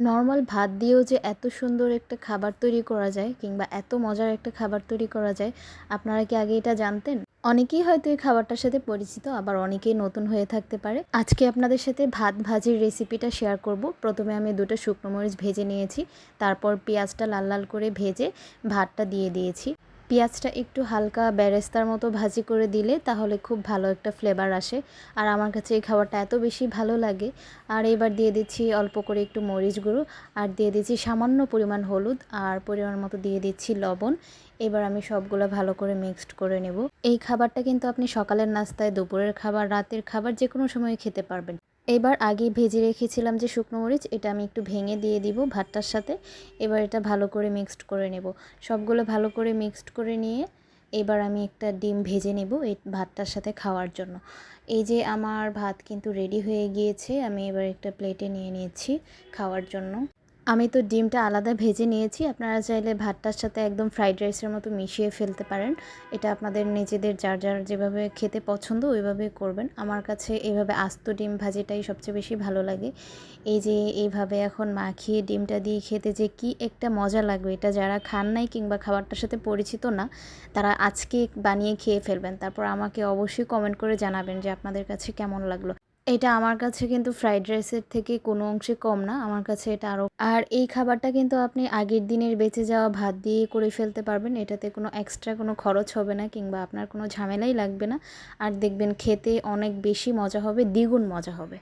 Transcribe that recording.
Normal ভাত দিয়েও যে এত সুন্দর একটা খাবার তৈরি করা যায় কিংবা এত মজার একটা খাবার তৈরি করা যায়, আপনারা কি আগে এটা জানতেন? অনেকেই হয়তো এই খাবারটার সাথে পরিচিত, আবার অনেকেই নতুন হয়ে থাকতে পারে। আজকে আপনাদের সাথে ভাত ভাজির রেসিপিটা শেয়ার করব। প্রথমে আমি 2টা শুকনো মরিচ ভেজে নিয়েছি, তারপর পেঁয়াজটা লাল লাল করে ভেজে ভাতটা দিয়ে দিয়েছি। পেঁয়াজটা একটু হালকা বেরেস্তার মতো ভাজি করে দিলে তাহলে খুব ভালো একটা ফ্লেভার আসে, আর আমার কাছে এই খাবারটা এত বেশি ভালো লাগে। আর এবার দিয়ে দিচ্ছি অল্প করে একটু মরিচ গুঁড়ো, আর দিয়ে দিচ্ছি সামান্য পরিমাণ হলুদ, আর পরিমাণ মতো দিয়ে দিচ্ছি লবণ। এবার আমি সবগুলো ভালো করে মিক্সড করে নেব। এই খাবারটা কিন্তু আপনি সকালের নাস্তায়, দুপুরের খাবার, রাতের খাবার যে কোনো সময় খেতে পারবেন। এবার আগে ভেজে রেখেছিলাম যে শুকনো মরিচ, এটা আমি একটু ভেঙে দিয়ে দিব ভাতটার সাথে। এবার এটা ভালো করে মিক্সড করে নেব। সবগুলো ভালো করে মিক্সড করে নিয়ে এবার আমি একটা ডিম ভেজে নেব এই ভাতটার সাথে খাওয়ার জন্য। এই যে আমার ভাত কিন্তু রেডি হয়ে গিয়েছে, আমি এবার একটা প্লেটে নিয়ে নিয়েছি খাওয়ার জন্য। আমি তো ডিমটা আলাদা ভেজে নিয়েছি, আপনারা চাইলে ভাতটার সাথে একদম ফ্রাইড রাইসের মতো মিশিয়ে ফেলতে পারেন। এটা আপনাদের নিজেদের যার যার যেভাবে খেতে পছন্দ ওইভাবে করবেন। আমার কাছে এইভাবে আস্ত ডিম ভাজিটাই সবচেয়ে বেশি ভালো লাগে। এই যে এইভাবে এখন মাখিয়ে ডিমটা দিয়ে খেতে যে কি একটা মজা লাগবে, এটা যারা খান নাই কিংবা খাবারটার সাথে পরিচিত না, তারা আজকে বানিয়ে খেয়ে ফেলবেন। তারপর আমাকে অবশ্যই কমেন্ট করে জানাবেন যে আপনাদের কাছে কেমন লাগলো। এটা আমার কাছে কিন্তু ফ্রাইড রাইসের থেকে কোনো অংশে কম না, আমার কাছে এটা আরও। আর এই খাবারটা কিন্তু আপনি আগের দিনের বেঁচে যাওয়া ভাত দিয়ে করে ফেলতে পারবেন। এটাতে কোনো এক্সট্রা কোনো খরচ হবে না কিংবা আপনার কোনো ঝামেলাই লাগবে না। আর দেখবেন খেতে অনেক বেশি মজা হবে, দ্বিগুণ মজা হবে।